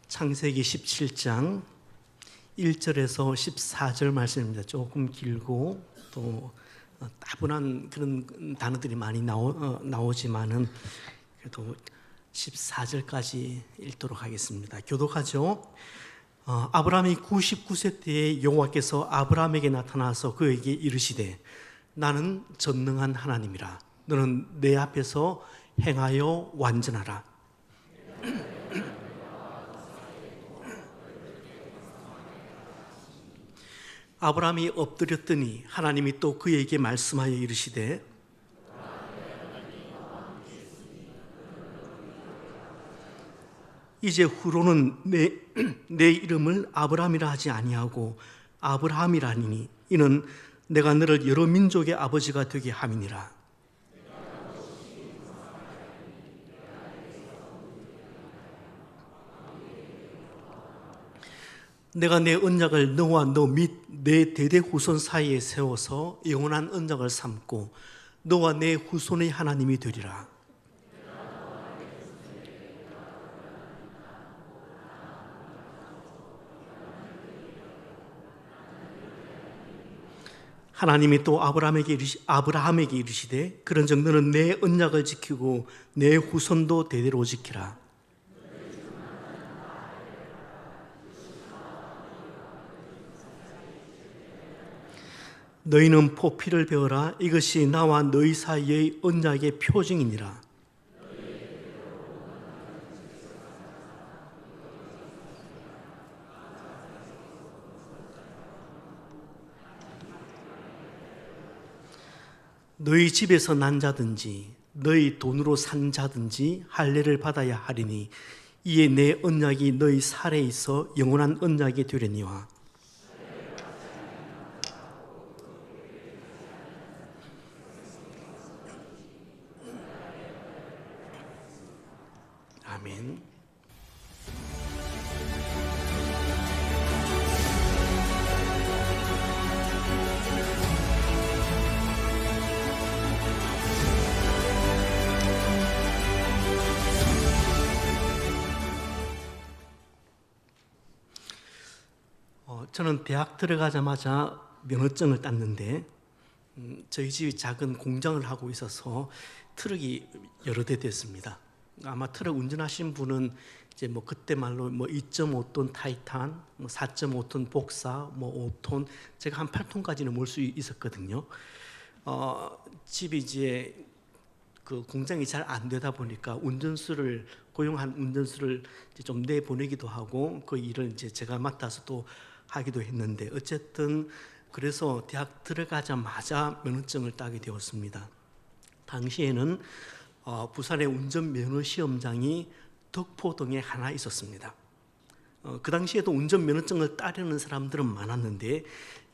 창세기 17장 1절에서 14절 말씀입니다. 조금 길고 또 따분한 그런 단어들이 많이 나오지만은 그래도 14절까지 읽도록 하겠습니다. 교독하죠. 아브라함이 99세 때에 여호와께서 아브라함에게 나타나서 그에게 이르시되 나는 전능한 하나님이라. 너는 내 앞에서 행하여 완전하라. 아브라함이 엎드렸더니 하나님이 또 그에게 말씀하여 이르시되 이제 후로는 내 이름을 아브라함이라 하지 아니하고 아브라함이라 하니니 이는 내가 너를 여러 민족의 아버지가 되게 함이니라. 내가 내 언약을 너와 너 및 내 대대 후손 사이에 세워서 영원한 언약을 삼고 너와 내 후손의 하나님이 되리라. 하나님이 또 아브라함에게 이르시되 그런즉 너는 내 언약을 지키고 내 후손도 대대로 지키라. 너희는 포피를 베어라. 이것이 나와 너희 사이의 언약의 표징이니라. 너희 집에서 난 자든지 너희 돈으로 산 자든지 할례를 받아야 하리니 이에 내 언약이 너희 살에 있어 영원한 언약이 되려니와. 아멘. 저는 대학 들어가자마자 면허증을 땄는데 저희 집이 작은 공장을 하고 있어서 트럭이 여러 대 됐습니다. 아마 트럭 운전하신 분은 이제 뭐 그때 말로 뭐 2.5톤 타이탄, 뭐 4.5톤 복사, 뭐 5톤, 제가 한 8톤까지는 몰 수 있었거든요. 집이 이제 그 공장이 잘 안 되다 보니까 운전수를 고용한 운전수를 이제 좀 내보내기도 하고 그 일을 이제 제가 맡아서 또 하기도 했는데 어쨌든 그래서 대학 들어가자마자 면허증을 따게 되었습니다. 당시에는 부산의 운전면허 시험장이 덕포동에 하나 있었습니다. 그 당시에도 운전면허증을 따려는 사람들은 많았는데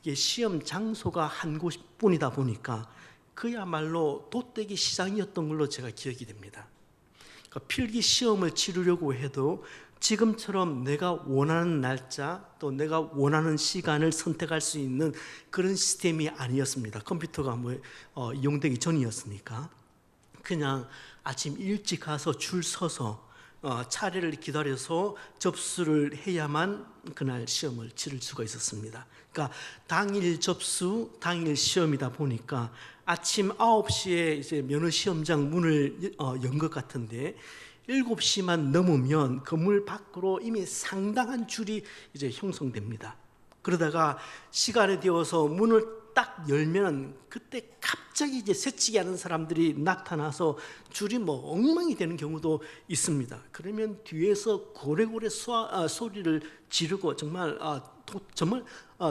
이게 시험 장소가 한 곳뿐이다 보니까 그야말로 돗대기 시장이었던 걸로 제가 기억이 됩니다. 그러니까 필기 시험을 치르려고 해도 지금처럼 내가 원하는 날짜 또 내가 원하는 시간을 선택할 수 있는 그런 시스템이 아니었습니다. 컴퓨터가 이용되기 전이었으니까 그냥 아침 일찍 가서 줄 서서 차례를 기다려서 접수를 해야만 그날 시험을 치를 수가 있었습니다. 그러니까 당일 접수, 당일 시험이다 보니까 아침 9시에 이제 면허 시험장 문을 연 것 같은데 7시만 넘으면 건물 밖으로 이미 상당한 줄이 이제 형성됩니다. 그러다가 시간이 되어서 문을 딱 열면 그때 갑자기 이제 새치기 하는 사람들이 나타나서 줄이 뭐 엉망이 되는 경우도 있습니다. 그러면 뒤에서 고래고래 소리를 지르고 정말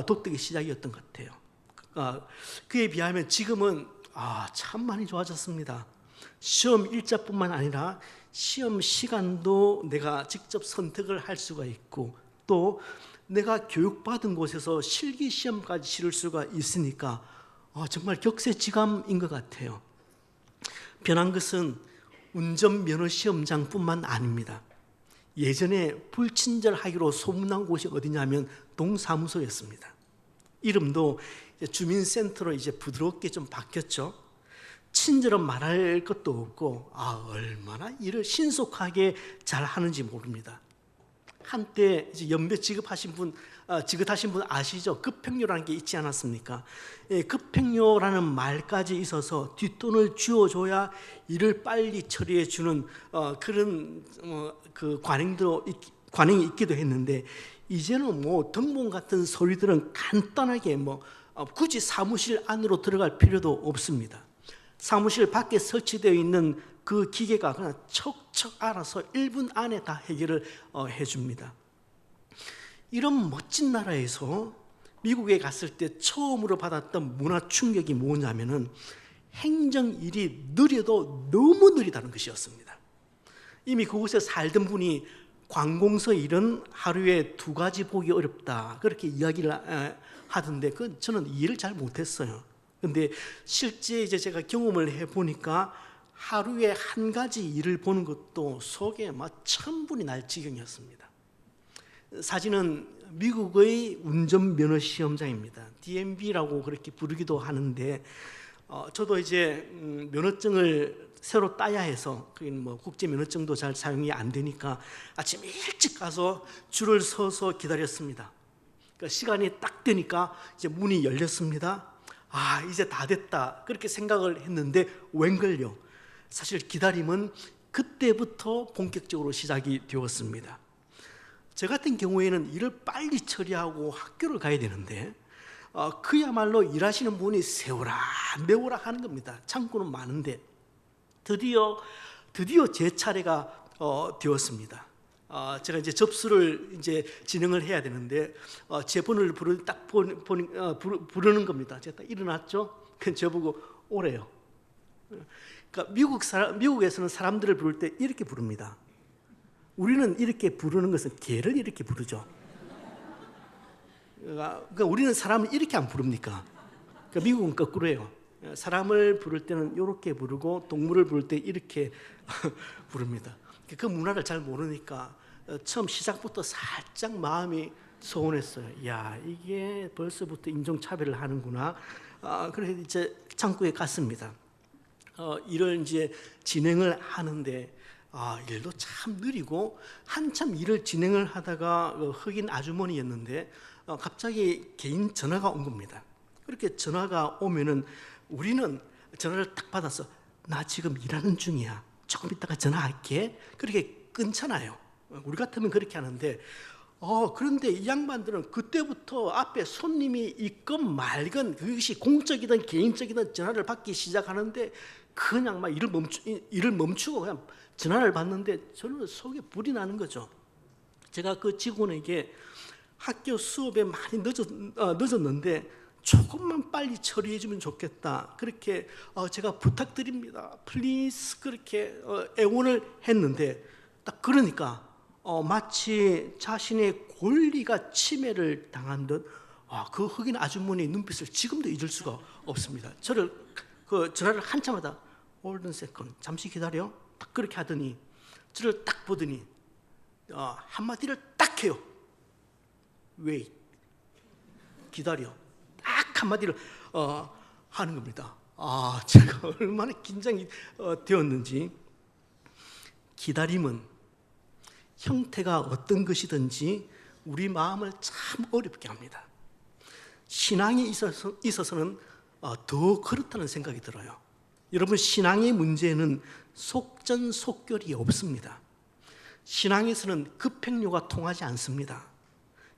독특의 시작이었던 것 같아요. 그에 비하면 지금은 참 많이 좋아졌습니다. 시험 일자뿐만 아니라 시험 시간도 내가 직접 선택을 할 수가 있고 또 내가 교육받은 곳에서 실기 시험까지 치를 수가 있으니까 정말 격세지감인 것 같아요. 변한 것은 운전면허 시험장뿐만 아닙니다. 예전에 불친절하기로 소문난 곳이 어디냐면 동사무소였습니다. 이름도 주민센터로 이제 부드럽게 좀 바뀌었죠. 친절은 말할 것도 없고 얼마나 일을 신속하게 잘 하는지 모릅니다. 한때 이제 연배 지급하신 분, 지급하신 분 아시죠? 급행료라는 게 있지 않았습니까? 예, 급행료라는 말까지 있어서 뒷돈을 쥐어줘야 일을 빨리 처리해 주는 그런 그 관행이 있기도 했는데, 이제는 뭐 등본 같은 서류들은 간단하게 굳이 사무실 안으로 들어갈 필요도 없습니다. 사무실 밖에 설치되어 있는 그 기계가 그냥 척척 알아서 1분 안에 다 해결을 해줍니다. 이런 멋진 나라에서 미국에 갔을 때 처음으로 받았던 문화 충격이 뭐냐면은 행정일이 느려도 너무 느리다는 것이었습니다. 이미 그곳에 살던 분이 관공서 일은 하루에 2가지 보기 어렵다, 그렇게 이야기를 하던데 저는 이해를 잘 못했어요. 근데 실제 이제 제가 경험을 해보니까 하루에 1가지 일을 보는 것도 속에 막 천분이 날 지경이었습니다. 사진은 미국의 운전면허 시험장입니다. DMV라고 그렇게 부르기도 하는데, 저도 이제 면허증을 새로 따야 해서 국제 면허증도 잘 사용이 안 되니까 아침 일찍 가서 줄을 서서 기다렸습니다. 그러니까 시간이 딱 되니까 이제 문이 열렸습니다. 이제 다 됐다, 그렇게 생각을 했는데 웬걸요, 사실 기다림은 그때부터 본격적으로 시작이 되었습니다. 저 같은 경우에는 일을 빨리 처리하고 학교를 가야 되는데 그야말로 일하시는 분이 세워라 메워라 하는 겁니다. 창구는 많은데 드디어 제 차례가 되었습니다. 제가 이제 접수를 이제 진행을 해야 되는데 제 번호를 부르는 겁니다. 제가 딱 일어났죠. 그냥 저보고 오래요. 그러니까 미국에서는 사람들을 부를 때 이렇게 부릅니다. 우리는 이렇게 부르는 것은 개를 이렇게 부르죠. 그러니까 우리는 사람을 이렇게 안 부릅니까? 그러니까 미국은 거꾸로예요. 사람을 부를 때는 이렇게 부르고 동물을 부를 때 이렇게 부릅니다. 그 문화를 잘 모르니까 처음 시작부터 살짝 마음이 서운했어요. 야, 이게 벌써부터 인종차별을 하는구나. 그래서 이제 창구에 갔습니다. 일을 이제 진행을 하는데 일도 참 느리고, 한참 일을 진행을 하다가 흑인 아주머니였는데 갑자기 개인 전화가 온 겁니다. 그렇게 전화가 오면은 우리는 전화를 딱 받아서 나 지금 일하는 중이야, 조금 이따가 전화할게, 그렇게 끊잖아요. 우리 같으면 그렇게 하는데 그런데 이 양반들은 그때부터 앞에 손님이 있건 말건, 그것이 공적이든 개인적이든 전화를 받기 시작하는데 그냥 막 일을 멈추고 그냥 전화를 받는데 저는 속에 불이 나는 거죠. 제가 그 직원에게 학교 수업에 많이 늦었는데 조금만 빨리 처리해 주면 좋겠다, 그렇게 제가 부탁드립니다, 플리즈, 그렇게 애원을 했는데 딱 그러니까 마치 자신의 권리가 침해를 당한 듯 그 흑인 아주머니의 눈빛을 지금도 잊을 수가 없습니다. 저를 그 전화를 한참 하다 hold on second, 잠시 기다려, 딱 그렇게 하더니 저를 딱 보더니 한마디를 딱 해요. wait, 기다려, 딱 한마디를 하는 겁니다. 제가 얼마나 긴장이 되었는지. 기다림은 형태가 어떤 것이든지 우리 마음을 참 어렵게 합니다. 신앙에 있어서는 더 그렇다는 생각이 들어요. 여러분, 신앙의 문제는 속전속결이 없습니다. 신앙에서는 급행료가 통하지 않습니다.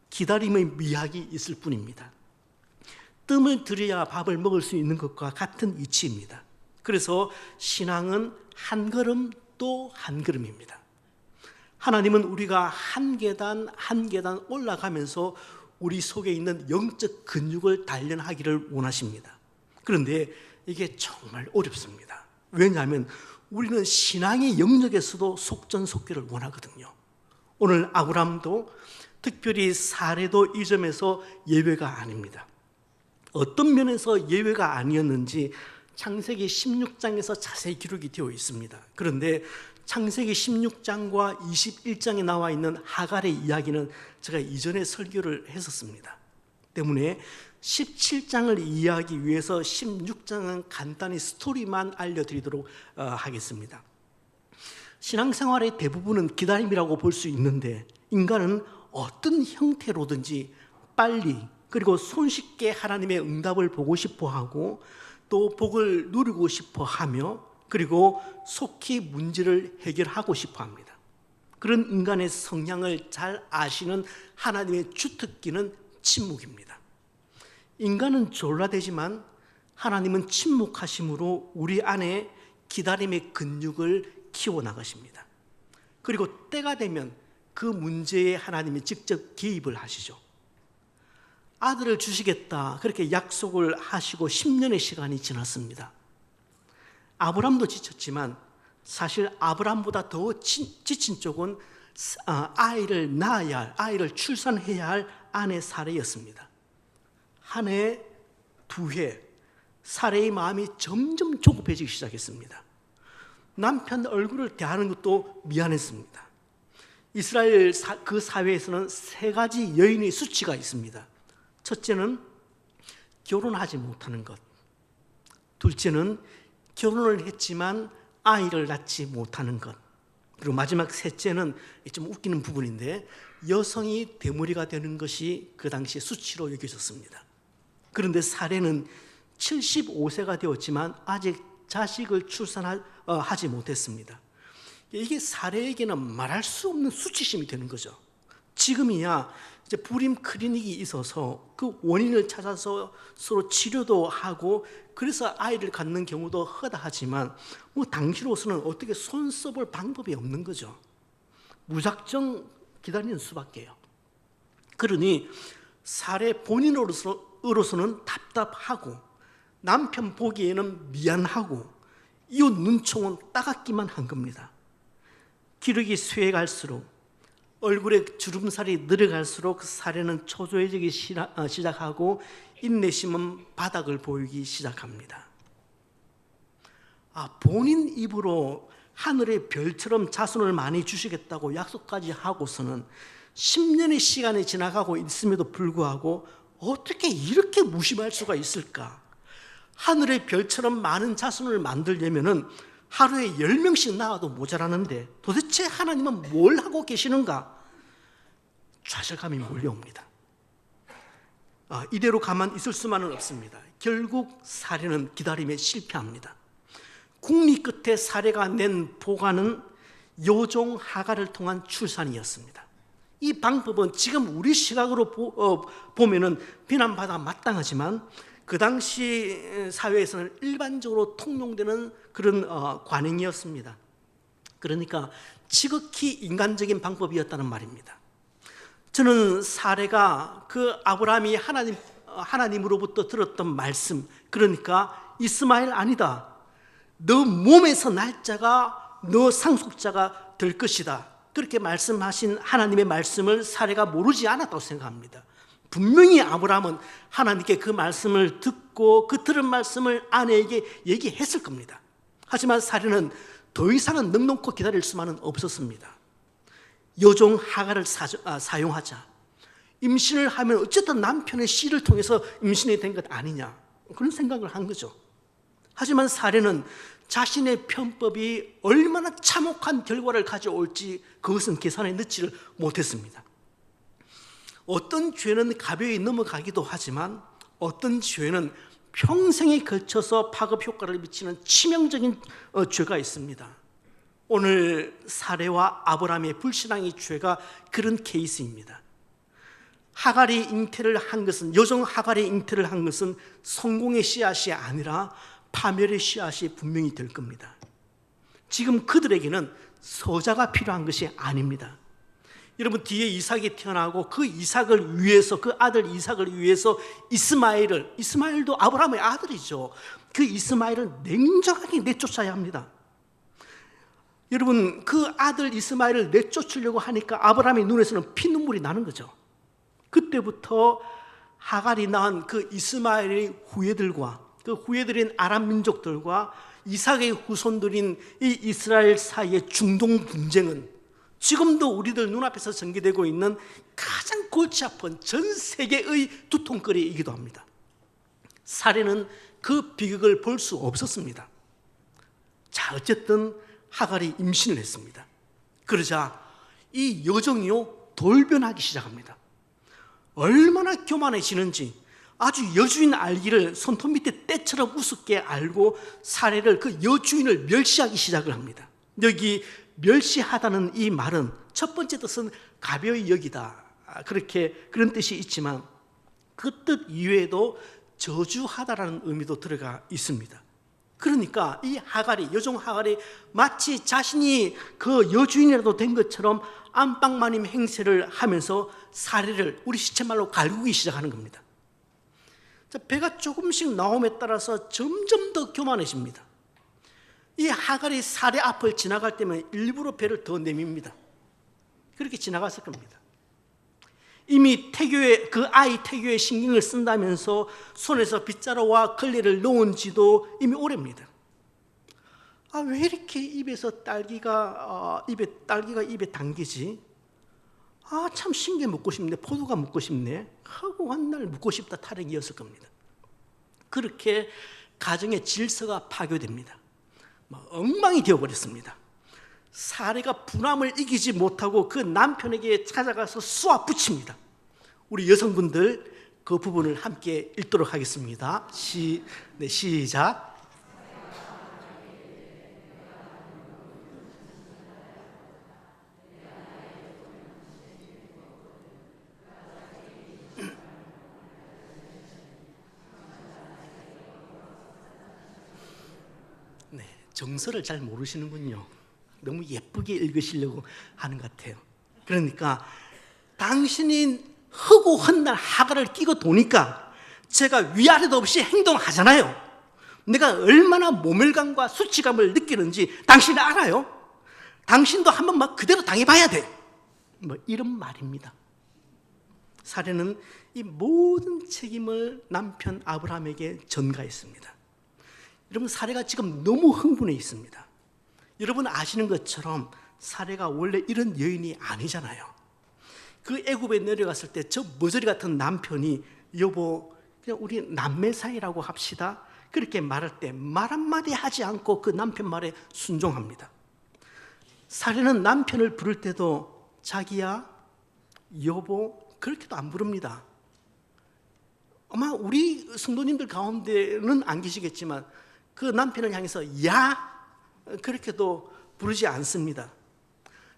기다림의 미학이 있을 뿐입니다. 뜸을 들여야 밥을 먹을 수 있는 것과 같은 이치입니다. 그래서 신앙은 한 걸음 또 한 걸음입니다. 하나님은 우리가 한 계단 한 계단 올라가면서 우리 속에 있는 영적 근육을 단련하기를 원하십니다. 그런데 이게 정말 어렵습니다. 왜냐하면 우리는 신앙의 영역에서도 속전속결을 원하거든요. 오늘 아브라함도, 특별히 사례도 이 점에서 예외가 아닙니다. 어떤 면에서 예외가 아니었는지 창세기 16장에서 자세히 기록이 되어 있습니다. 그런데 창세기 16장과 21장에 나와 있는 하갈의 이야기는 제가 이전에 설교를 했었습니다. 때문에 17장을 이해하기 위해서 16장은 간단히 스토리만 알려드리도록 하겠습니다. 신앙생활의 대부분은 기다림이라고 볼 수 있는데 인간은 어떤 형태로든지 빨리 그리고 손쉽게 하나님의 응답을 보고 싶어하고 또 복을 누리고 싶어하며 그리고 속히 문제를 해결하고 싶어합니다. 그런 인간의 성향을 잘 아시는 하나님의 주특기는 침묵입니다. 인간은 졸라대지만 하나님은 침묵하심으로 우리 안에 기다림의 근육을 키워나가십니다. 그리고 때가 되면 그 문제에 하나님이 직접 개입을 하시죠. 아들을 주시겠다 그렇게 약속을 하시고 10년의 시간이 지났습니다. 아브람도 지쳤지만 사실 아브람보다 더 지친 쪽은 아이를 낳아야 할, 아이를 출산해야 할 아내 사레였습니다. 한 해, 두 해, 사레의 마음이 점점 조급해지기 시작했습니다. 남편 얼굴을 대하는 것도 미안했습니다. 이스라엘 그 사회에서는 세 가지 여인의 수치가 있습니다. 첫째는 결혼하지 못하는 것, 둘째는 결혼을 했지만 아이를 낳지 못하는 것, 그리고 마지막 셋째는 좀 웃기는 부분인데 여성이 대머리가 되는 것이 그 당시에 수치로 여겨졌습니다. 그런데 사례는 75세가 되었지만 아직 자식을 출산하지 못했습니다. 이게 사례에게는 말할 수 없는 수치심이 되는 거죠. 지금이야 이제 불임 클리닉이 있어서 그 원인을 찾아서 서로 치료도 하고 그래서 아이를 갖는 경우도 허다하지만 당시로서는 어떻게 손 써볼 방법이 없는 거죠. 무작정 기다리는 수밖에요. 그러니 사례 본인으로서는 답답하고 남편 보기에는 미안하고 이웃 눈총은 따갑기만 한 겁니다. 기력이 쇠갈수록 얼굴에 주름살이 늘어갈수록 사례는 초조해지기 시작하고 인내심은 바닥을 보이기 시작합니다. 본인 입으로 하늘의 별처럼 자손을 많이 주시겠다고 약속까지 하고서는 10년의 시간이 지나가고 있음에도 불구하고 어떻게 이렇게 무심할 수가 있을까? 하늘의 별처럼 많은 자손을 만들려면은 하루에 10명씩 낳아도 모자라는데 도대체 하나님은 뭘 하고 계시는가? 좌절감이 몰려옵니다. 이대로 가만 있을 수만은 없습니다. 결국 사례는 기다림에 실패합니다. 국리 끝에 사례가 낸 보가는 여종 하갈을 통한 출산이었습니다. 이 방법은 지금 우리 시각으로 보면은 비난받아 마땅하지만 그 당시 사회에서는 일반적으로 통용되는 그런 관행이었습니다. 그러니까 지극히 인간적인 방법이었다는 말입니다. 저는 사례가 그 아브라함이 하나님으로부터 들었던 말씀, 그러니까 이스마엘 아니다, 너 몸에서 날 자가 너 상속자가 될 것이다, 그렇게 말씀하신 하나님의 말씀을 사례가 모르지 않았다고 생각합니다. 분명히 아브라함은 하나님께 그 말씀을 듣고 그 들은 말씀을 아내에게 얘기했을 겁니다. 하지만 사례는 더 이상은 넉넉히 기다릴 수만은 없었습니다. 여종 하갈을 사용하자. 임신을 하면 어쨌든 남편의 씨를 통해서 임신이 된 것 아니냐, 그런 생각을 한 거죠. 하지만 사례는 자신의 편법이 얼마나 참혹한 결과를 가져올지 그것은 계산에 넣지를 못했습니다. 어떤 죄는 가벼이 넘어가기도 하지만 어떤 죄는 평생에 걸쳐서 파급 효과를 미치는 치명적인 죄가 있습니다. 오늘 사례와 아브라함의 불신앙의 죄가 그런 케이스입니다. 하갈이 잉태를 한 것은, 여종 하갈이 잉태를 한 것은 성공의 씨앗이 아니라 파멸의 씨앗이 분명히 될 겁니다. 지금 그들에게는 서자가 필요한 것이 아닙니다. 여러분, 뒤에 이삭이 태어나고 그 이삭을 위해서, 그 아들 이삭을 위해서 이스마엘도 아브라함의 아들이죠. 그 이스마엘을 냉정하게 내쫓아야 합니다. 여러분, 그 아들 이스마엘을 내쫓으려고 하니까 아브라함의 눈에서는 피눈물이 나는 거죠. 그때부터 하갈이 낳은 그 이스마엘의 후예들과 그 후예들인 아람 민족들과 이삭의 후손들인 이 이스라엘 사이의 중동 분쟁은 지금도 우리들 눈앞에서 전개되고 있는 가장 골치 아픈 전 세계의 두통거리이기도 합니다. 사례는 그 비극을 볼 수 없었습니다. 어쨌든 하갈이 임신을 했습니다. 그러자 이 여종이요, 돌변하기 시작합니다. 얼마나 교만해지는지 아주 여주인 알기를 손톱 밑에 때처럼 우습게 알고 사례를 그 여주인을 멸시하기 시작을 합니다. 여기 멸시하다는 이 말은 첫 번째 뜻은 가벼이 여기다, 그런 뜻이 있지만 그 뜻 이외에도 저주하다라는 의미도 들어가 있습니다. 그러니까 이 하갈이, 여종 하갈이 마치 자신이 그 여주인이라도 된 것처럼 안방마님 행세를 하면서 사례를 우리 시체말로 갈구기 시작하는 겁니다. 배가 조금씩 나옴에 따라서 점점 더 교만해집니다. 이 하갈이 사례 앞을 지나갈 때면 일부러 배를 더 내밉니다. 그렇게 지나갔을 겁니다. 이미 태교에, 그 아이 태교에 신경을 쓴다면서 손에서 빗자루와 걸레를 놓은 지도 이미 오래입니다. 왜 이렇게 입에서 딸기가 입에 당기지? 참 신게 먹고 싶네, 포도가 먹고 싶네 하고 한 날 묻고 싶다 타령이었을 겁니다. 그렇게 가정의 질서가 파괴됩니다. 엉망이 되어버렸습니다. 사례가 분함을 이기지 못하고 그 남편에게 찾아가서 쏘아 붙입니다. 우리 여성분들 그 부분을 함께 읽도록 하겠습니다. 시작. 정서를 잘 모르시는군요. 너무 예쁘게 읽으시려고 하는 것 같아요. 그러니까 당신이 허고 헛날 하갈을 끼고 도니까 제가 위아래도 없이 행동하잖아요. 내가 얼마나 모멸감과 수치감을 느끼는지 당신이 알아요. 당신도 한번 막 그대로 당해봐야 돼. 이런 말입니다. 사례는 이 모든 책임을 남편 아브라함에게 전가했습니다. 여러분, 사례가 지금 너무 흥분해 있습니다. 여러분 아시는 것처럼 사례가 원래 이런 여인이 아니잖아요. 그 애굽에 내려갔을 때 저 머저리 같은 남편이 여보 그냥 우리 남매 사이라고 합시다 그렇게 말할 때 말 한마디 하지 않고 그 남편 말에 순종합니다. 사례는 남편을 부를 때도 자기야, 여보 그렇게도 안 부릅니다. 아마 우리 성도님들 가운데는 안 계시겠지만 그 남편을 향해서 야 그렇게도 부르지 않습니다.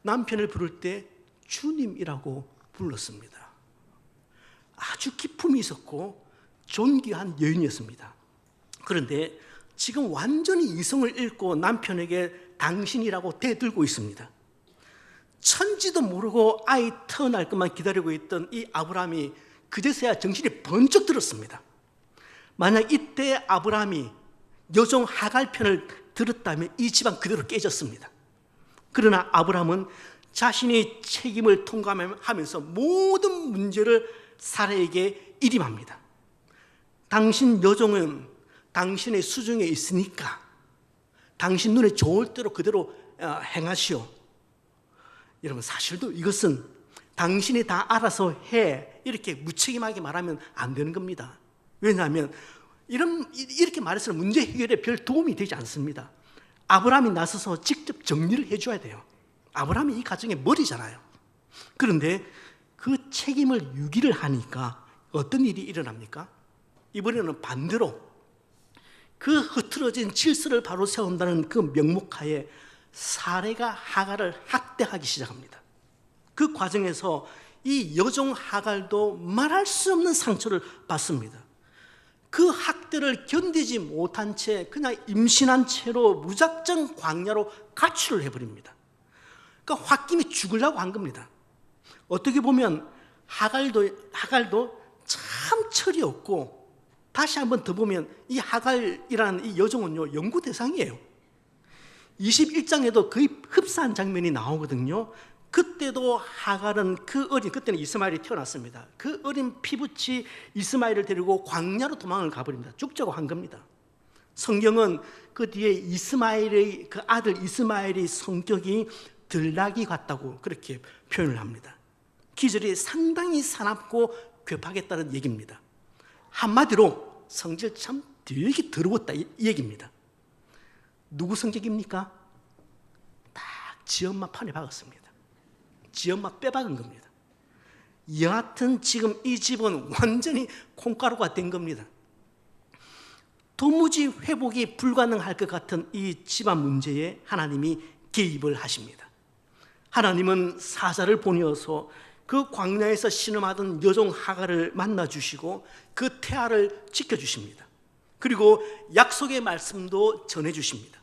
남편을 부를 때 주님이라고 불렀습니다. 아주 기품이 있었고 존귀한 여인이었습니다. 그런데 지금 완전히 이성을 잃고 남편에게 당신이라고 대들고 있습니다. 천지도 모르고 아이 태어날 것만 기다리고 있던 이 아브라함이 그제서야 정신이 번쩍 들었습니다. 만약 이때 아브라함이 여종 하갈 편을 들었다면 이 집안 그대로 깨졌습니다. 그러나 아브라함은 자신의 책임을 통감하면서 모든 문제를 사례에게 일임합니다. 당신 여종은 당신의 수중에 있으니까 당신 눈에 좋을 대로 그대로 행하시오. 여러분 사실도 이것은 당신이 다 알아서 해 이렇게 무책임하게 말하면 안 되는 겁니다. 왜냐하면 이렇게 말해서는 문제 해결에 별 도움이 되지 않습니다. 아브라함이 나서서 직접 정리를 해줘야 돼요. 아브라함이 이 가정의 머리잖아요. 그런데 그 책임을 유기를 하니까 어떤 일이 일어납니까? 이번에는 반대로 그 흐트러진 질서를 바로 세운다는 그 명목하에 사례가 하갈을 학대하기 시작합니다. 그 과정에서 이 여종 하갈도 말할 수 없는 상처를 받습니다. 그 학대를 견디지 못한 채 그냥 임신한 채로 무작정 광야로 가출을 해버립니다. 그러니까 홧김에 죽으려고 한 겁니다. 어떻게 보면 하갈도 참 철이 없고, 다시 한번 더 보면 이 하갈이라는 이 여종은요 연구 대상이에요. 21장에도 거의 흡사한 장면이 나오거든요. 그때도 하갈은 그때는 이스마엘이 태어났습니다. 그 어린 피부치 이스마엘을 데리고 광야로 도망을 가버립니다. 죽자고 한 겁니다. 성경은 그 뒤에 이스마엘의 그 아들 이스마엘의 성격이 들나귀 같다고 그렇게 표현을 합니다. 기절이 상당히 사납고 괴팍했다는 얘기입니다. 한마디로 성질 참 되게 더러웠다 이 얘기입니다. 누구 성격입니까? 딱 지 엄마 판에 박았습니다. 지 엄마 빼박은 겁니다. 여하튼 지금 이 집은 완전히 콩가루가 된 겁니다. 도무지 회복이 불가능할 것 같은 이 집안 문제에 하나님이 개입을 하십니다. 하나님은 사자를 보내어서 그 광야에서 신음하던 여종 하갈을 만나주시고 그 태아를 지켜주십니다. 그리고 약속의 말씀도 전해주십니다.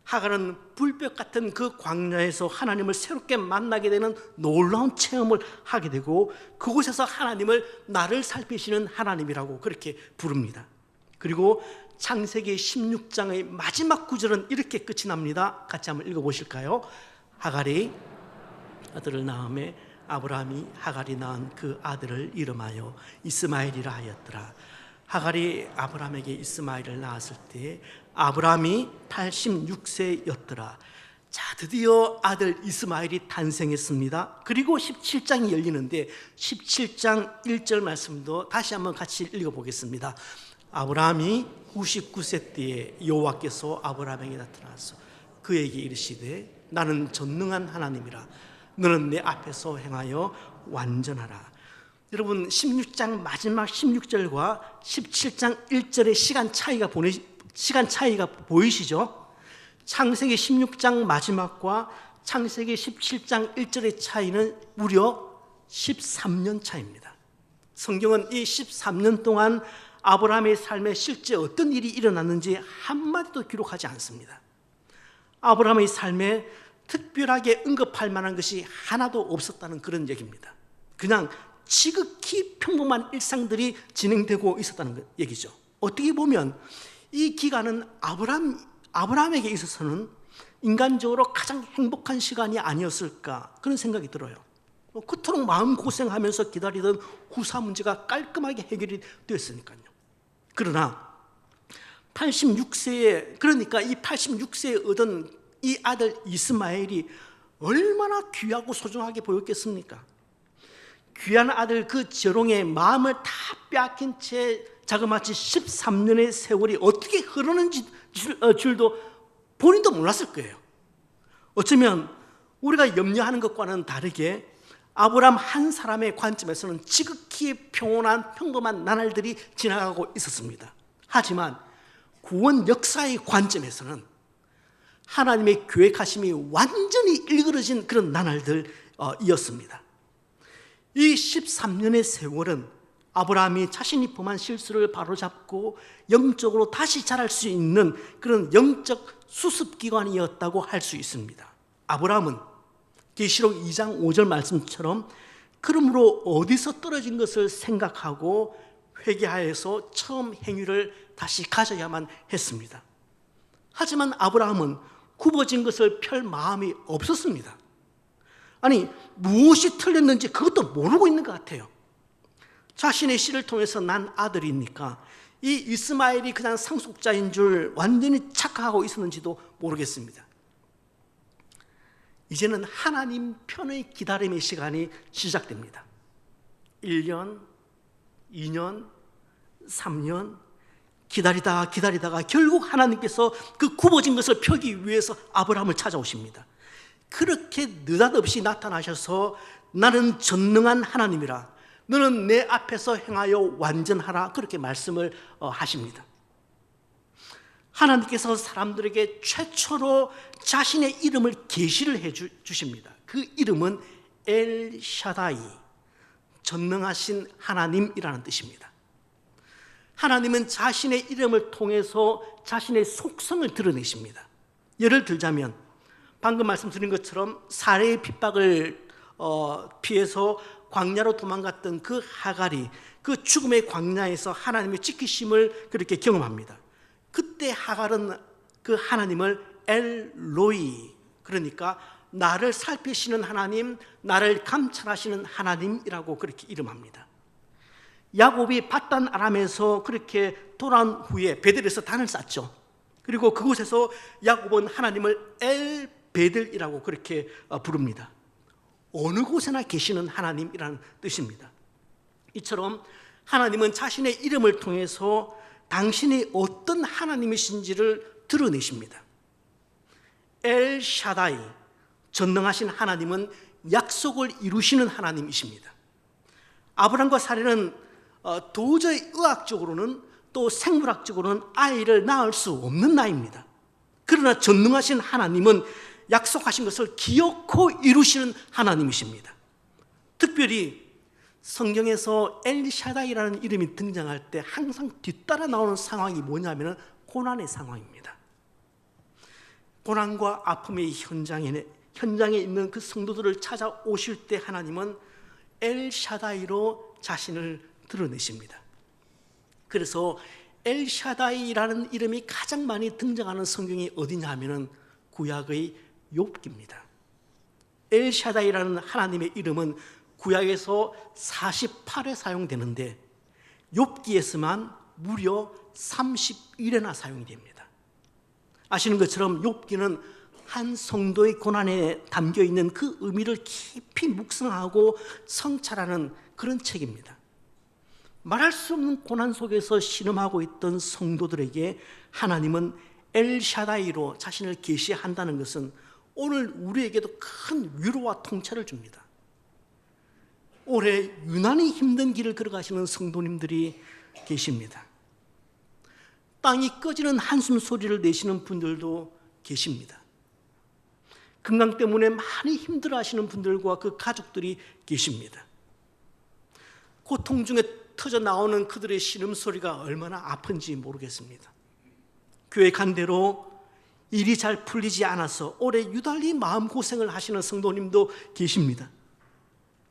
하갈은 불볕 같은 그 광야에서 하나님을 새롭게 만나게 되는 놀라운 체험을 하게 되고 그곳에서 하나님을 나를 살피시는 하나님이라고 그렇게 부릅니다. 그리고 창세기 16장의 마지막 구절은 이렇게 끝이 납니다. 같이 한번 읽어보실까요? 하갈이 아들을 낳음에 아브라함이 하갈이 낳은 그 아들을 이름하여 이스마엘이라 하였더라. 하갈이 아브라함에게 이스마엘을 낳았을 때 아브라함이 86세였더라. 자, 드디어 아들 이스마엘이 탄생했습니다. 그리고 17장이 열리는데 17장 1절 말씀도 다시 한번 같이 읽어보겠습니다. 아브라함이 99세 때에 여호와께서 아브라함에게 나타나서 그에게 이르시되 나는 전능한 하나님이라. 너는 내 앞에서 행하여 완전하라. 여러분, 16장 마지막 16절과 17장 1절의 시간 차이가 보이시죠? 창세기 16장 마지막과 창세기 17장 1절의 차이는 무려 13년 차입니다. 성경은 이 13년 동안 아브라함의 삶에 실제 어떤 일이 일어났는지 한마디도 기록하지 않습니다. 아브라함의 삶에 특별하게 언급할 만한 것이 하나도 없었다는 그런 얘기입니다. 그냥 지극히 평범한 일상들이 진행되고 있었다는 얘기죠. 어떻게 보면 이 기간은 아브라함에게 있어서는 인간적으로 가장 행복한 시간이 아니었을까 그런 생각이 들어요. 그토록 마음고생하면서 기다리던 후사 문제가 깔끔하게 해결이 되었으니까요. 그러나 86세에 그러니까 이 86세에 얻은 이 아들 이스마엘이 얼마나 귀하고 소중하게 보였겠습니까? 귀한 아들 그 저롱의 마음을 다 빼앗긴 채 자그마치 13년의 세월이 어떻게 흐르는지 줄도 본인도 몰랐을 거예요. 어쩌면 우리가 염려하는 것과는 다르게 아브라함 한 사람의 관점에서는 지극히 평범한 나날들이 지나가고 있었습니다. 하지만 구원 역사의 관점에서는 하나님의 계획하심이 완전히 일그러진 그런 나날들이었습니다. 이 13년의 세월은 아브라함이 자신이 범한 실수를 바로잡고 영적으로 다시 자랄 수 있는 그런 영적 수습기관이었다고 할 수 있습니다. 아브라함은 계시록 2장 5절 말씀처럼 그러므로 어디서 떨어진 것을 생각하고 회개하여서 처음 행위를 다시 가져야만 했습니다. 하지만 아브라함은 굽어진 것을 펼 마음이 없었습니다. 아니, 무엇이 틀렸는지 그것도 모르고 있는 것 같아요. 자신의 씨를 통해서 난 아들이니까 이 이스마엘이 그냥 상속자인 줄 완전히 착각하고 있었는지도 모르겠습니다. 이제는 하나님 편의 기다림의 시간이 시작됩니다. 1년, 2년, 3년 기다리다가 결국 하나님께서 그 굽어진 것을 펴기 위해서 아브라함을 찾아오십니다. 그렇게 느닷없이 나타나셔서 나는 전능한 하나님이라, 너는 내 앞에서 행하여 완전하라, 그렇게 말씀을 하십니다. 하나님께서 사람들에게 최초로 자신의 이름을 계시를 해 주십니다. 그 이름은 엘샤다이, 전능하신 하나님이라는 뜻입니다. 하나님은 자신의 이름을 통해서 자신의 속성을 드러내십니다. 예를 들자면 방금 말씀드린 것처럼 사례의 핍박을 피해서 광야로 도망갔던 그 하갈이 그 죽음의 광야에서 하나님의 지키심을 그렇게 경험합니다. 그때 하갈은 그 하나님을 엘로이, 그러니까 나를 살피시는 하나님, 나를 감찰하시는 하나님이라고 그렇게 이름합니다. 야곱이 밧단 아람에서 그렇게 돌아온 후에 베델에서 단을 쌓죠. 그리고 그곳에서 야곱은 하나님을 엘 베델이라고 그렇게 부릅니다. 어느 곳에나 계시는 하나님이라는 뜻입니다. 이처럼 하나님은 자신의 이름을 통해서 당신이 어떤 하나님이신지를 드러내십니다. 엘샤다이, 전능하신 하나님은 약속을 이루시는 하나님이십니다. 아브라함과 사례는 도저히 의학적으로는 또 생물학적으로는 아이를 낳을 수 없는 나이입니다. 그러나 전능하신 하나님은 약속하신 것을 기어코 이루시는 하나님이십니다. 특별히 성경에서 엘샤다이라는 이름이 등장할 때 항상 뒤따라 나오는 상황이 뭐냐면 고난의 상황입니다. 고난과 아픔의 현장에 있는 그 성도들을 찾아오실 때 하나님은 엘샤다이로 자신을 드러내십니다. 그래서 엘샤다이라는 이름이 가장 많이 등장하는 성경이 어디냐 하면은 구약의 욥기입니다. 엘샤다이라는 하나님의 이름은 구약에서 48회 사용되는데 욥기에서만 무려 31회나 사용이 됩니다. 아시는 것처럼 욥기는 한 성도의 고난에 담겨있는 그 의미를 깊이 묵상하고 성찰하는 그런 책입니다. 말할 수 없는 고난 속에서 신음하고 있던 성도들에게 하나님은 엘샤다이로 자신을 계시한다는 것은 오늘 우리에게도 큰 위로와 통찰을 줍니다. 올해 유난히 힘든 길을 걸어가시는 성도님들이 계십니다. 땅이 꺼지는 한숨 소리를 내시는 분들도 계십니다. 건강 때문에 많이 힘들어하시는 분들과 그 가족들이 계십니다. 고통 중에 터져 나오는 그들의 신음소리가 얼마나 아픈지 모르겠습니다. 교회 간 대로 일이 잘 풀리지 않아서 올해 유달리 마음고생을 하시는 성도님도 계십니다.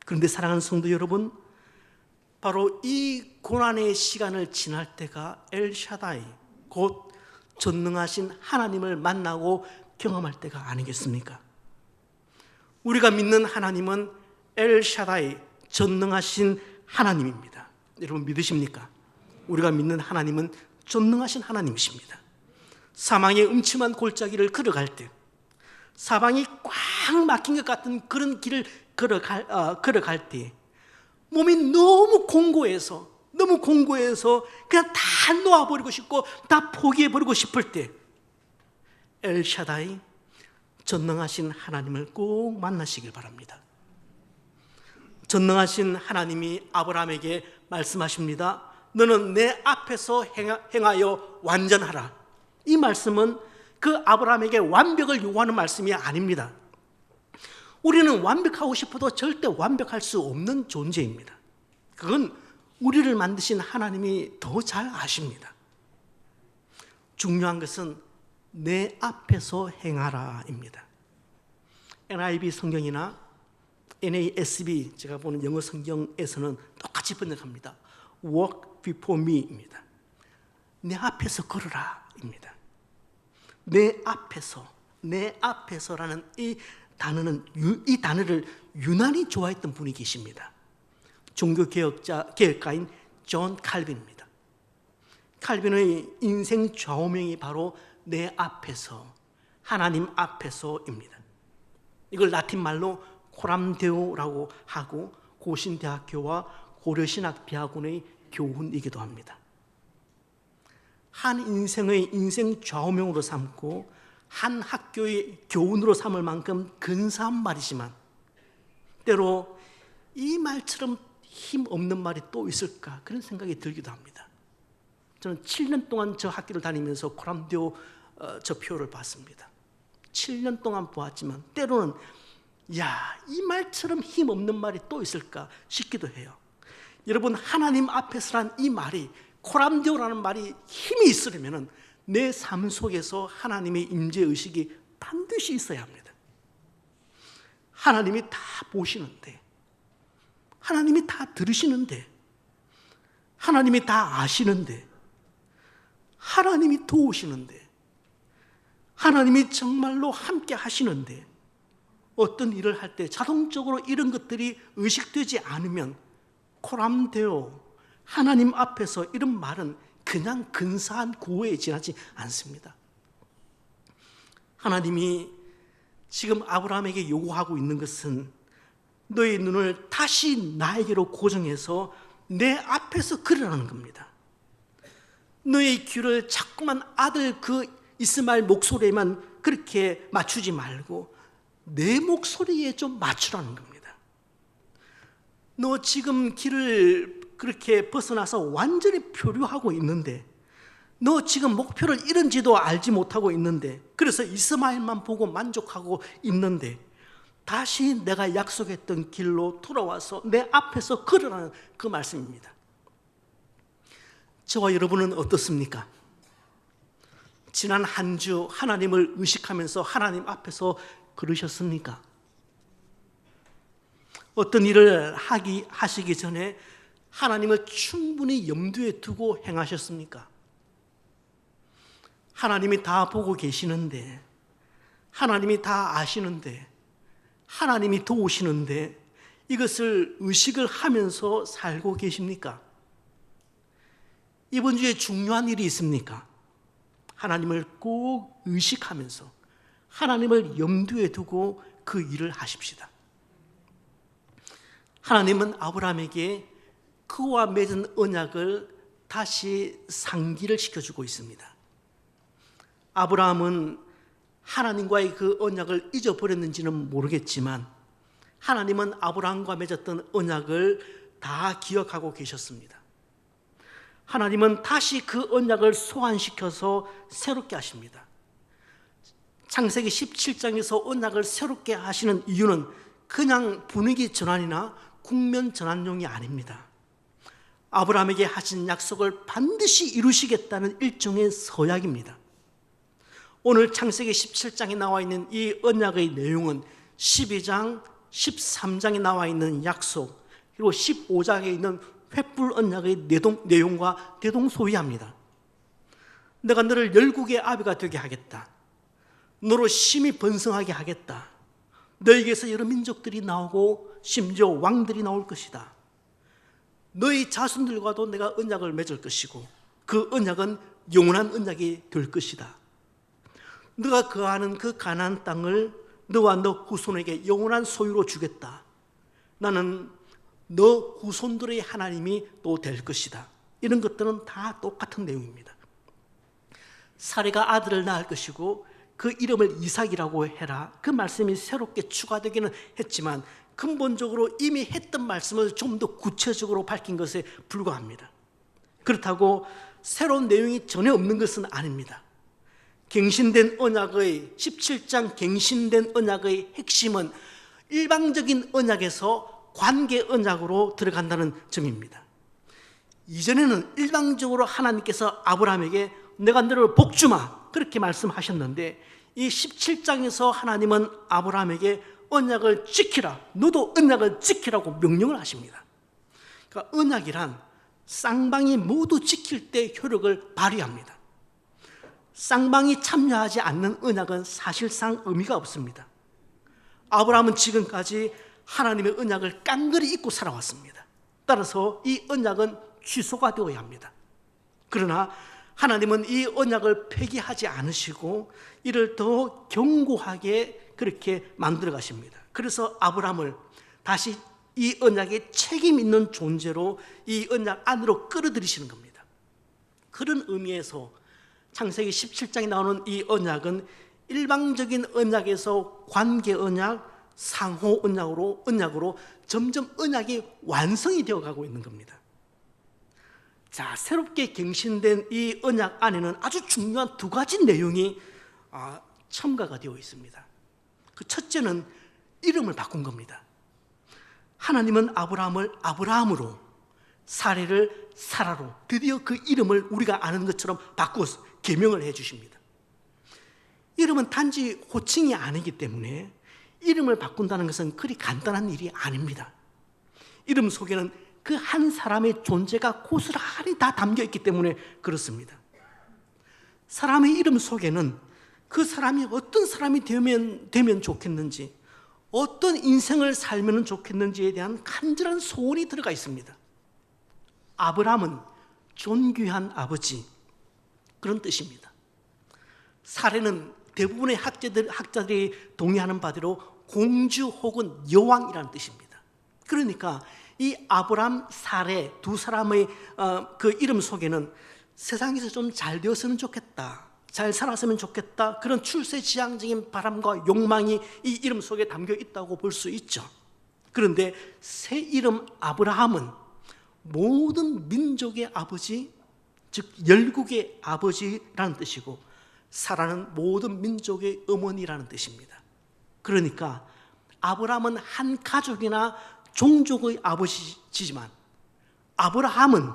그런데 사랑하는 성도 여러분, 바로 이 고난의 시간을 지날 때가 엘샤다이, 곧 전능하신 하나님을 만나고 경험할 때가 아니겠습니까? 우리가 믿는 하나님은 엘샤다이, 전능하신 하나님입니다. 여러분 믿으십니까? 우리가 믿는 하나님은 전능하신 하나님이십니다. 사망의 음침한 골짜기를 걸어갈 때, 사방이 꽉 막힌 것 같은 그런 길을 걸어갈 때 몸이 너무 공고해서 그냥 다 놓아버리고 싶고 다 포기해버리고 싶을 때 엘샤다이, 전능하신 하나님을 꼭 만나시길 바랍니다. 전능하신 하나님이 아브라함에게 말씀하십니다. 너는 내 앞에서 행하여 완전하라. 이 말씀은 그 아브라함에게 완벽을 요구하는 말씀이 아닙니다. 우리는 완벽하고 싶어도 절대 완벽할 수 없는 존재입니다. 그건 우리를 만드신 하나님이 더 잘 아십니다. 중요한 것은 내 앞에서 행하라입니다. NIV 성경이나 NASB, 제가 보는 영어 성경에서는 똑같이 번역합니다. Walk before me입니다. 내 앞에서 걸으라입니다. 내 앞에서라는 이 단어를 유난히 좋아했던 분이 계십니다. 종교개혁가인 존 칼빈입니다. 칼빈의 인생 좌우명이 바로 내 앞에서, 하나님 앞에서입니다. 이걸 라틴 말로 코람데오라고 하고 고신대학교와 고려신학대학원의 교훈이기도 합니다. 한 인생의 인생 좌우명으로 삼고 한 학교의 교훈으로 삼을 만큼 근사한 말이지만 때로 이 말처럼 힘없는 말이 또 있을까 그런 생각이 들기도 합니다. 저는 7년 동안 저 학교를 다니면서 코람데오 저 표를 봤습니다. 7년 동안 보았지만 때로는 이 말처럼 힘없는 말이 또 있을까 싶기도 해요. 여러분, 하나님 앞에서란 이 말이, 코람데오라는 말이 힘이 있으려면 내 삶 속에서 하나님의 임재의식이 반드시 있어야 합니다. 하나님이 다 보시는데, 하나님이 다 들으시는데, 하나님이 다 아시는데, 하나님이 도우시는데, 하나님이 정말로 함께 하시는데 어떤 일을 할 때 자동적으로 이런 것들이 의식되지 않으면 코람데오, 하나님 앞에서 이런 말은 그냥 근사한 구호에 지나지 않습니다. 하나님이 지금 아브라함에게 요구하고 있는 것은 너의 눈을 다시 나에게로 고정해서 내 앞에서 걸으라는 겁니다. 너의 귀를 자꾸만 아들 그 이스마엘 목소리에만 그렇게 맞추지 말고 내 목소리에 좀 맞추라는 겁니다. 너 지금 길을 그렇게 벗어나서 완전히 표류하고 있는데, 너 지금 목표를 이른지도 알지 못하고 있는데, 그래서 이스마엘만 보고 만족하고 있는데, 다시 내가 약속했던 길로 돌아와서 내 앞에서 걸으라는 그 말씀입니다. 저와 여러분은 어떻습니까? 지난 한 주 하나님을 의식하면서 하나님 앞에서 걸으셨습니까? 어떤 일을 하시기 전에 하나님을 충분히 염두에 두고 행하셨습니까? 하나님이 다 보고 계시는데, 하나님이 다 아시는데, 하나님이 도우시는데 이것을 의식을 하면서 살고 계십니까? 이번 주에 중요한 일이 있습니까? 하나님을 꼭 의식하면서 하나님을 염두에 두고 그 일을 하십시다. 하나님은 아브라함에게 그와 맺은 언약을 다시 상기를 시켜주고 있습니다. 아브라함은 하나님과의 그 언약을 잊어버렸는지는 모르겠지만 하나님은 아브라함과 맺었던 언약을 다 기억하고 계셨습니다. 하나님은 다시 그 언약을 소환시켜서 새롭게 하십니다. 창세기 17장에서 언약을 새롭게 하시는 이유는 그냥 분위기 전환이나 국면 전환용이 아닙니다. 아브라함에게 하신 약속을 반드시 이루시겠다는 일종의 서약입니다. 오늘 창세기 17장에 나와 있는 이 언약의 내용은 12장, 13장에 나와 있는 약속, 그리고 15장에 있는 횃불 언약의 내용과 대동소이합니다. 내가 너를 열국의 아비가 되게 하겠다. 너로 심히 번성하게 하겠다. 너에게서 여러 민족들이 나오고 심지어 왕들이 나올 것이다. 너희 자손들과도 내가 언약을 맺을 것이고 그 언약은 영원한 언약이 될 것이다. 너가 거하는 그 가나안 땅을 너와 너 후손에게 영원한 소유로 주겠다. 나는 너 후손들의 하나님이 또 될 것이다. 이런 것들은 다 똑같은 내용입니다. 사레가 아들을 낳을 것이고 그 이름을 이삭이라고 해라. 그 말씀이 새롭게 추가되기는 했지만 근본적으로 이미 했던 말씀을 좀 더 구체적으로 밝힌 것에 불과합니다. 그렇다고 새로운 내용이 전혀 없는 것은 아닙니다. 갱신된 언약의 17장 갱신된 언약의 핵심은 일방적인 언약에서 관계 언약으로 들어간다는 점입니다. 이전에는 일방적으로 하나님께서 아브라함에게 내가 너를 복주마 그렇게 말씀하셨는데 이 17장에서 하나님은 아브라함에게 언약을 지키라, 너도 언약을 지키라고 명령을 하십니다. 그러니까 언약이란 쌍방이 모두 지킬 때 효력을 발휘합니다. 쌍방이 참여하지 않는 언약은 사실상 의미가 없습니다. 아브라함은 지금까지 하나님의 언약을 깡그리 잊고 살아왔습니다. 따라서 이 언약은 취소가 되어야 합니다. 그러나 하나님은 이 언약을 폐기하지 않으시고 이를 더 견고하게 그렇게 만들어 가십니다. 그래서 아브라함을 다시 이 언약에 책임 있는 존재로 이 언약 안으로 끌어들이시는 겁니다. 그런 의미에서 창세기 17장에 나오는 이 언약은 일방적인 언약에서 관계 언약, 상호 언약으로 점점 언약이 완성이 되어가고 있는 겁니다. 자, 새롭게 갱신된 이 언약 안에는 아주 중요한 두 가지 내용이 첨가가 되어 있습니다. 그 첫째는 이름을 바꾼 겁니다. 하나님은 아브라함을 아브라함으로, 사레를 사라로, 드디어 그 이름을 우리가 아는 것처럼 바꾸어서 개명을 해 주십니다. 이름은 단지 호칭이 아니기 때문에 이름을 바꾼다는 것은 그리 간단한 일이 아닙니다. 이름 속에는 그 한 사람의 존재가 고스란히 다 담겨 있기 때문에 그렇습니다. 사람의 이름 속에는 그 사람이 어떤 사람이 되면 좋겠는지, 어떤 인생을 살면 좋겠는지에 대한 간절한 소원이 들어가 있습니다. 아브라함은 존귀한 아버지, 그런 뜻입니다. 사레는 대부분의 학자들이 동의하는 바대로 공주 혹은 여왕이라는 뜻입니다. 그러니까 이 아브람, 사레 두 사람의 그 이름 속에는 세상에서 좀 잘 되었으면 좋겠다, 잘 살았으면 좋겠다, 그런 출세지향적인 바람과 욕망이 이 이름 속에 담겨 있다고 볼 수 있죠. 그런데 새 이름 아브라함은 모든 민족의 아버지, 즉 열국의 아버지라는 뜻이고 사라는 모든 민족의 어머니라는 뜻입니다. 그러니까 아브라함은 한 가족이나 종족의 아버지지만 아브라함은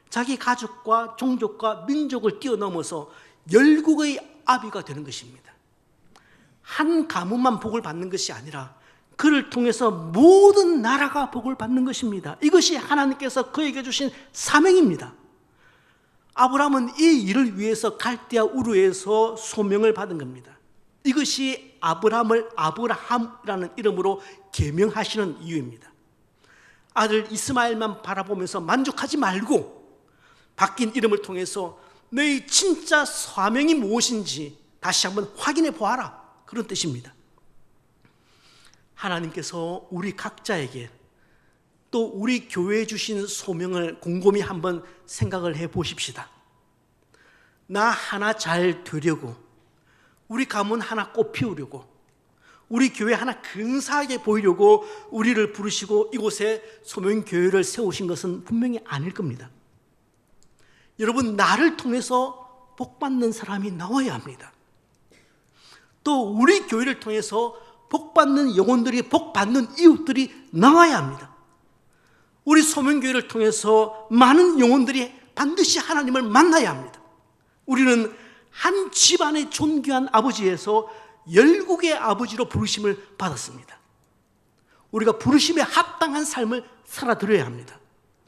자기 가족과 종족과 민족을 뛰어넘어서 열국의 아비가 되는 것입니다. 한 가문만 복을 받는 것이 아니라 그를 통해서 모든 나라가 복을 받는 것입니다. 이것이 하나님께서 그에게 주신 사명입니다. 아브라함은 이 일을 위해서 갈대아 우르에서 소명을 받은 겁니다. 이것이 아브라함을 아브라함이라는 이름으로 계명하시는 이유입니다. 아들 이스마엘만 바라보면서 만족하지 말고 바뀐 이름을 통해서 너의 진짜 사명이 무엇인지 다시 한번 확인해 보아라, 그런 뜻입니다. 하나님께서 우리 각자에게 또 우리 교회에 주신 소명을 곰곰이 한번 생각을 해 보십시다. 나 하나 잘 되려고, 우리 가문 하나 꽃 피우려고, 우리 교회 하나 근사하게 보이려고 우리를 부르시고 이곳에 소명교회를 세우신 것은 분명히 아닐 겁니다. 여러분, 나를 통해서 복받는 사람이 나와야 합니다. 또 우리 교회를 통해서 복받는 영혼들이, 복받는 이웃들이 나와야 합니다. 우리 소명교회를 통해서 많은 영혼들이 반드시 하나님을 만나야 합니다. 우리는 한 집안의 존귀한 아버지에서 열국의 아버지로 부르심을 받았습니다. 우리가 부르심에 합당한 삶을 살아드려야 합니다.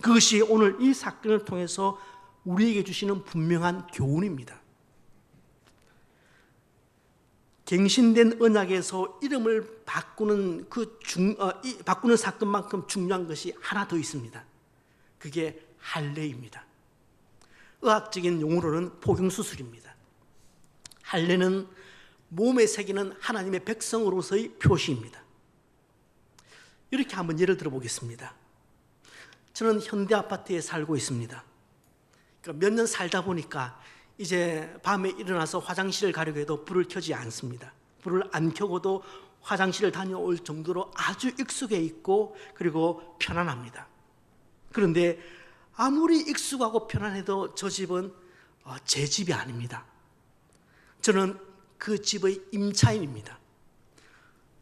그것이 오늘 이 사건을 통해서 우리에게 주시는 분명한 교훈입니다. 갱신된 언약에서 이름을 바꾸는 바꾸는 사건만큼 중요한 것이 하나 더 있습니다. 그게 할례입니다. 의학적인 용어로는 포경수술입니다. 할례는 몸에 새기는 하나님의 백성으로서의 표시입니다. 이렇게 한번 예를 들어 보겠습니다. 저는 현대 아파트에 살고 있습니다. 그러니까 몇 년 살다 보니까 이제 밤에 일어나서 화장실을 가려고 해도 불을 켜지 않습니다. 불을 안 켜고도 화장실을 다녀올 정도로 아주 익숙해 있고 그리고 편안합니다. 그런데 아무리 익숙하고 편안해도 저 집은 제 집이 아닙니다. 저는 그 집의 임차인입니다.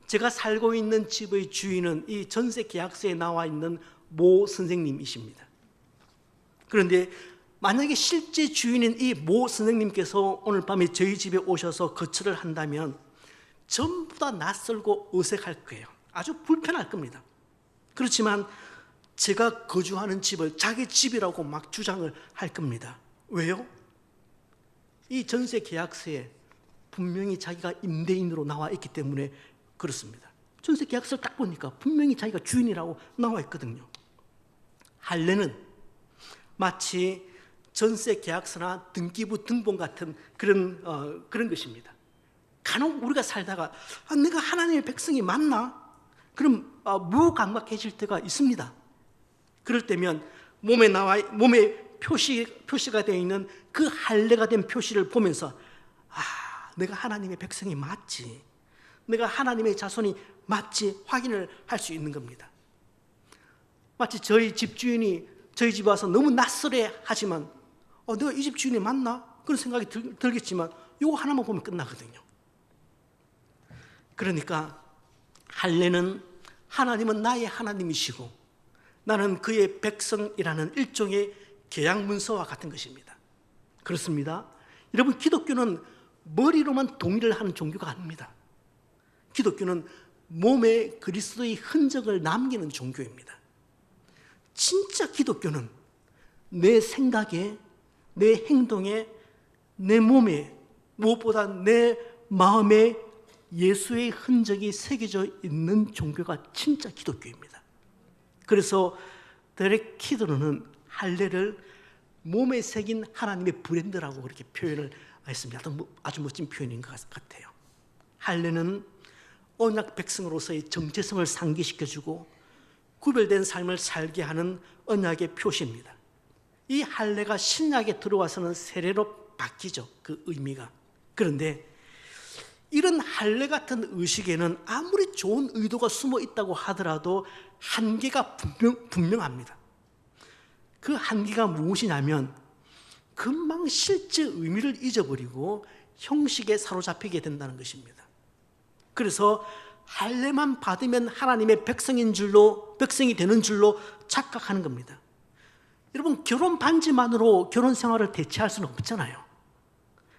제가 살고 있는 집의 주인은 이 전세 계약서에 나와 있는 모 선생님이십니다. 그런데 만약에 실제 주인인 이 모 선생님께서 오늘 밤에 저희 집에 오셔서 거처를 한다면 전부 다 낯설고 어색할 거예요. 아주 불편할 겁니다. 그렇지만 제가 거주하는 집을 자기 집이라고 막 주장을 할 겁니다. 왜요? 이 전세 계약서에 분명히 자기가 임대인으로 나와 있기 때문에 그렇습니다. 전세 계약서를 딱 보니까 분명히 자기가 주인이라고 나와 있거든요. 할례는 마치 전세 계약서나 등기부 등본 같은 그런 것입니다. 간혹 우리가 살다가 내가 하나님의 백성이 맞나? 그럼 무감각해질 때가 있습니다. 그럴 때면 몸에 표시가 되어 있는 그 할례가 된 표시를 보면서 내가 하나님의 백성이 맞지, 내가 하나님의 자손이 맞지 확인을 할 수 있는 겁니다. 마치 저희 집주인이 저희 집에 와서 너무 낯설어 하지만 내가 이 집 주인이 맞나? 그런 생각이 들겠지만 이거 하나만 보면 끝나거든요. 그러니까 할례는 하나님은 나의 하나님이시고 나는 그의 백성이라는 일종의 계약 문서와 같은 것입니다. 그렇습니다. 여러분, 기독교는 머리로만 동의를 하는 종교가 아닙니다. 기독교는 몸에 그리스도의 흔적을 남기는 종교입니다. 진짜 기독교는 내 생각에, 내 행동에, 내 몸에, 무엇보다 내 마음에 예수의 흔적이 새겨져 있는 종교가 진짜 기독교입니다. 그래서 데렉 키드로는 할례를 몸에 새긴 하나님의 브랜드라고 그렇게 표현을 했습니다. 아주 멋진 표현인 것 같아요. 할례는 언약 백성으로서의 정체성을 상기시켜주고 구별된 삶을 살게 하는 언약의 표시입니다. 이 할례가 신약에 들어와서는 세례로 바뀌죠. 그 의미가. 그런데 이런 할례 같은 의식에는 아무리 좋은 의도가 숨어 있다고 하더라도 한계가 분명합니다. 그 한계가 무엇이냐면 금방 실제 의미를 잊어버리고 형식에 사로잡히게 된다는 것입니다. 그래서 할례만 받으면 하나님의 백성이 되는 줄로 착각하는 겁니다. 여러분, 결혼 반지만으로 결혼 생활을 대체할 수는 없잖아요.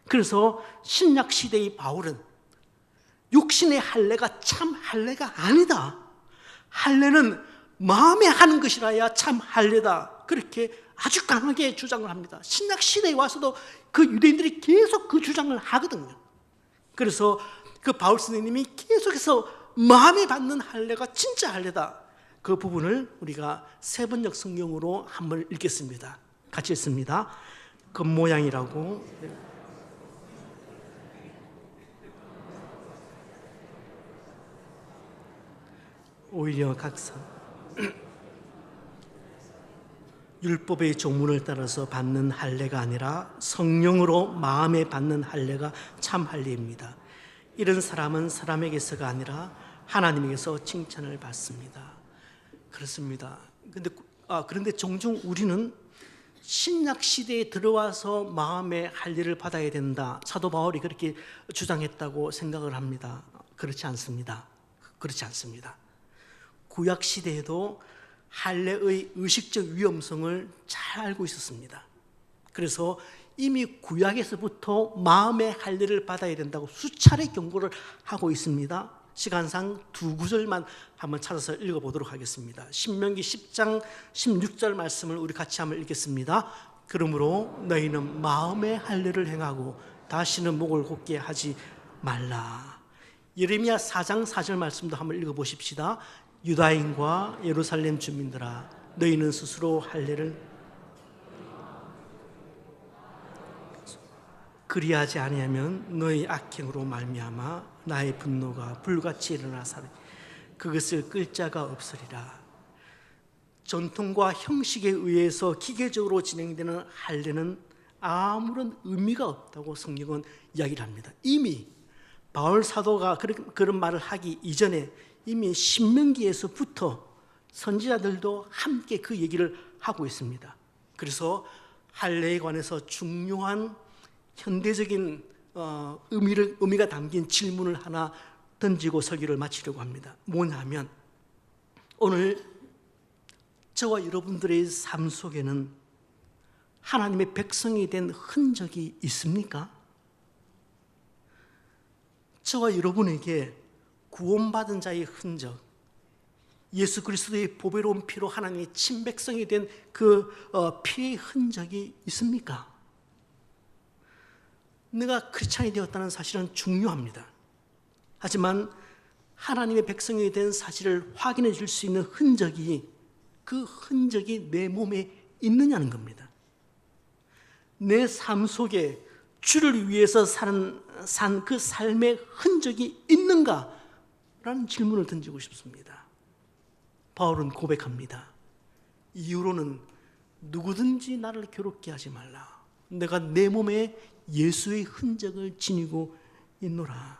그래서 신약 시대의 바울은 육신의 할례가 참 할례가 아니다. 할례는 마음에 하는 것이라야 참 할례다. 그렇게 아주 강하게 주장을 합니다. 신약 시대에 와서도 그 유대인들이 계속 그 주장을 하거든요. 그래서 그 바울 선생님이 계속해서 마음에 받는 할례가 진짜 할례다. 그 부분을 우리가 세번역 성경으로 한번 읽겠습니다. 같이 읽습니다. 겉모양이라고. 오히려 각성 율법의 조문을 따라서 받는 할례가 아니라 성령으로 마음에 받는 할례가 참 할례입니다. 이런 사람은 사람에게서가 아니라 하나님에게서 칭찬을 받습니다. 그렇습니다. 그런데 종종 우리는 신약 시대에 들어와서 마음의 할례를 받아야 된다. 사도 바울이 그렇게 주장했다고 생각을 합니다. 그렇지 않습니다. 그렇지 않습니다. 구약 시대에도 할례의 의식적 위험성을 잘 알고 있었습니다. 그래서 이미 구약에서부터 마음의 할례를 받아야 된다고 수차례 경고를 하고 있습니다. 시간상 두 구절만 한번 찾아서 읽어보도록 하겠습니다. 신명기 10장 16절 말씀을 우리 같이 한번 읽겠습니다. 그러므로 너희는 마음의 할례를 행하고 다시는 목을 곧게 하지 말라. 예레미야 4장 4절 말씀도 한번 읽어보십시다. 유다인과 예루살렘 주민들아, 너희는 스스로 할례를 그리하지 아니하면 너희 악행으로 말미암아 나의 분노가 불같이 일어나사니 그것을 끌 자가 없으리라. 전통과 형식에 의해서 기계적으로 진행되는 할례는 아무런 의미가 없다고 성경은 이야기를 합니다. 이미 바울 사도가 그런 말을 하기 이전에 이미 신명기에서부터 선지자들도 함께 그 얘기를 하고 있습니다. 그래서 할례에 관해서 중요한 현대적인 의미가 담긴 질문을 하나 던지고 설교를 마치려고 합니다. 뭐냐면, 오늘 저와 여러분들의 삶 속에는 하나님의 백성이 된 흔적이 있습니까? 저와 여러분에게 구원받은 자의 흔적, 예수 그리스도의 보배로운 피로 하나님의 친백성이 된 그 피의 흔적이 있습니까? 내가 크리스찬이 되었다는 사실은 중요합니다. 하지만 하나님의 백성이 된 사실을 확인해 줄 수 있는 흔적이, 그 흔적이 내 몸에 있느냐는 겁니다. 내 삶 속에 주를 위해서 산 그 삶의 흔적이 있는가? 라는 질문을 던지고 싶습니다. 바울은 고백합니다. 이후로는 누구든지 나를 괴롭게 하지 말라. 내가 내 몸에 예수의 흔적을 지니고 있노라.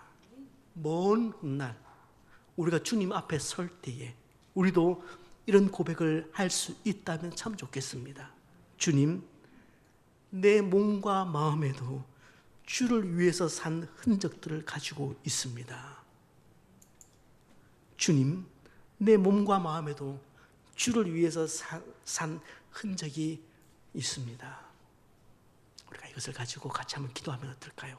먼 훗날 우리가 주님 앞에 설 때에 우리도 이런 고백을 할 수 있다면 참 좋겠습니다. 주님, 내 몸과 마음에도 주를 위해서 산 흔적들을 가지고 있습니다. 주님, 내 몸과 마음에도 주를 위해서 산 흔적이 있습니다. 우리가 이것을 가지고 같이 한번 기도하면 어떨까요?